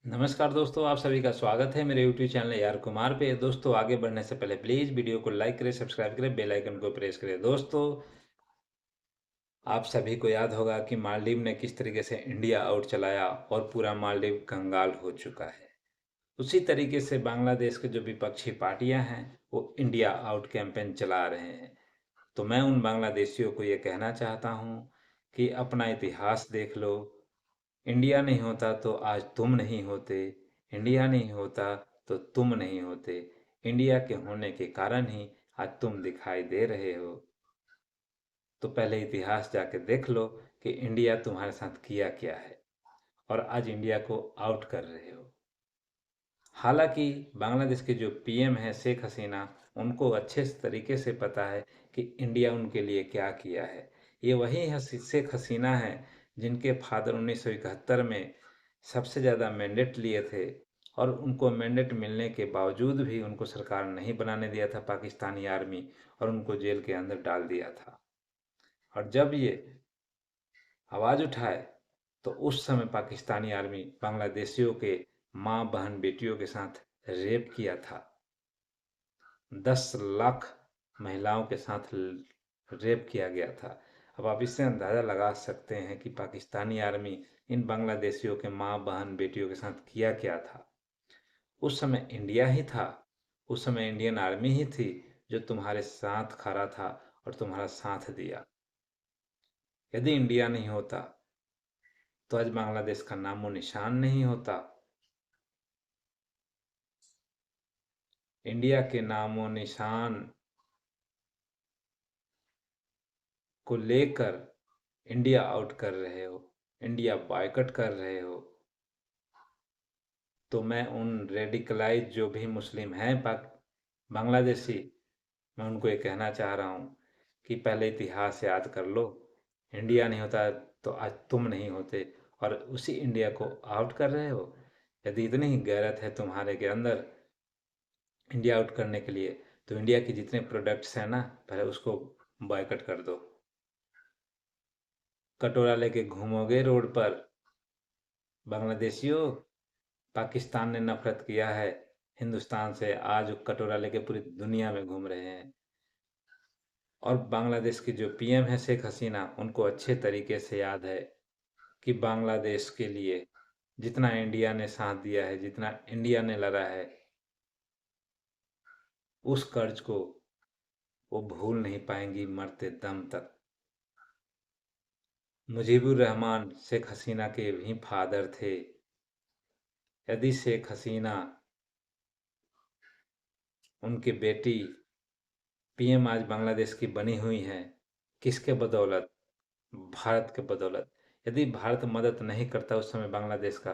नमस्कार दोस्तों, आप सभी का स्वागत है मेरे YouTube चैनल यार कुमार पे। दोस्तों, आगे बढ़ने से पहले प्लीज़ वीडियो को लाइक करें, सब्सक्राइब करें, बेल आइकन को प्रेस करें। दोस्तों, आप सभी को याद होगा कि मालदीव ने किस तरीके से इंडिया आउट चलाया और पूरा मालदीव कंगाल हो चुका है। उसी तरीके से बांग्लादेश के जो विपक्षी पार्टियां हैं वो इंडिया आउट कैंपेन चला रहे हैं। तो मैं उन बांग्लादेशियों को ये कहना चाहता हूँ कि अपना इतिहास देख लो। इंडिया नहीं होता तो आज तुम नहीं होते। इंडिया नहीं होता तो तुम नहीं होते। इंडिया के होने के कारण ही आज तुम दिखाई दे रहे हो। तो पहले इतिहास जाके देख लो कि इंडिया तुम्हारे साथ किया क्या है और आज इंडिया को आउट कर रहे हो। हालांकि बांग्लादेश के जो पीएम है शेख हसीना, उनको अच्छे तरीके से पता है कि इंडिया उनके लिए क्या किया है। ये वही शेख हसीना है जिनके फादर 1971 में सबसे ज़्यादा मैंडेट लिए थे और उनको मैंडेट मिलने के बावजूद भी उनको सरकार नहीं बनाने दिया था पाकिस्तानी आर्मी, और उनको जेल के अंदर डाल दिया था। और जब ये आवाज़ उठाए तो उस समय पाकिस्तानी आर्मी बांग्लादेशियों के माँ बहन बेटियों के साथ रेप किया था। 10 लाख महिलाओं के साथ रेप किया गया था। अब आप इससे अंदाज़ा लगा सकते हैं कि पाकिस्तानी आर्मी इन बांग्लादेशियों के माँ बहन बेटियों के साथ किया क्या था। उस समय इंडिया ही था, उस समय इंडियन आर्मी ही थी जो तुम्हारे साथ खड़ा था और तुम्हारा साथ दिया। यदि इंडिया नहीं होता तो आज बांग्लादेश का नामो निशान नहीं होता। इंडिया के नामो निशान को लेकर इंडिया आउट कर रहे हो, इंडिया बायकॉट कर रहे हो। तो मैं उन रेडिकलाइज जो भी मुस्लिम हैं पाक बांग्लादेशी, मैं उनको ये कहना चाह रहा हूँ कि पहले इतिहास याद कर लो। इंडिया नहीं होता तो आज तुम नहीं होते और उसी इंडिया को आउट कर रहे हो। यदि इतनी ही गैरत है तुम्हारे के अंदर इंडिया आउट करने के लिए, तो इंडिया के जितने प्रोडक्ट्स हैं ना, पहले उसको बॉयकॉट कर दो। कटोरा लेके घूमोगे रोड पर बांग्लादेशियों, पाकिस्तान ने नफरत किया है हिंदुस्तान से, आज वो कटोरा लेके पूरी दुनिया में घूम रहे हैं। और बांग्लादेश की जो पीएम है शेख हसीना, उनको अच्छे तरीके से याद है कि बांग्लादेश के लिए जितना इंडिया ने साथ दिया है, जितना इंडिया ने लड़ा है, उस कर्ज को वो भूल नहीं पाएंगी मरते दम तक। मुजीबुर रहमान शेख हसीना के भी फादर थे। यदि शेख हसीना, उनकी बेटी पीएम आज बांग्लादेश की बनी हुई हैं, किसके बदौलत? भारत के बदौलत। यदि भारत मदद नहीं करता उस समय बांग्लादेश का,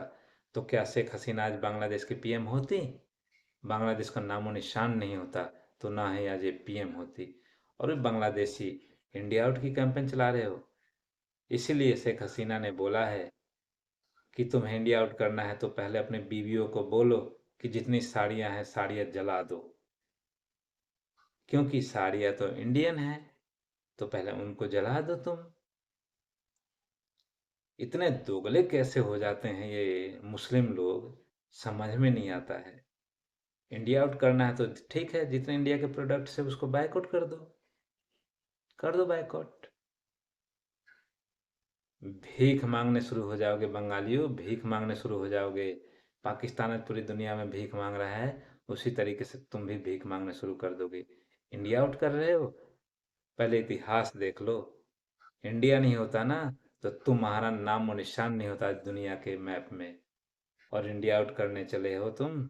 तो क्या शेख हसीना आज बांग्लादेश की पीएम होती? बांग्लादेश का नामो निशान नहीं होता, तो ना ही आज ये पीएम होती। और बांग्लादेशी इंडिया आउट की कैंपेन चला रहे हो। इसीलिए शेख हसीना ने बोला है कि तुम्हें इंडिया आउट करना है तो पहले अपने बीवियों को बोलो कि जितनी साड़ियां हैं साड़ियां जला दो, क्योंकि साड़ियां तो इंडियन है, तो पहले उनको जला दो तुम। इतने दोगले कैसे हो जाते हैं ये मुस्लिम लोग, समझ में नहीं आता है। इंडिया आउट करना है तो ठीक है, जितने इंडिया के प्रोडक्ट्स है उसको बायकॉट कर दो, कर दो बायकॉट। भीख मांगने शुरू हो जाओगे बंगालियों, भीख मांगने शुरू हो जाओगे। पाकिस्तान आज पूरी दुनिया में भीख मांग रहा है, उसी तरीके से तुम भी भीख मांगने शुरू कर दोगे। इंडिया आउट कर रहे हो, पहले इतिहास देख लो। इंडिया नहीं होता ना तो तुम्हारा नाम और निशान नहीं होता दुनिया के मैप में, और इंडिया आउट करने चले हो तुम।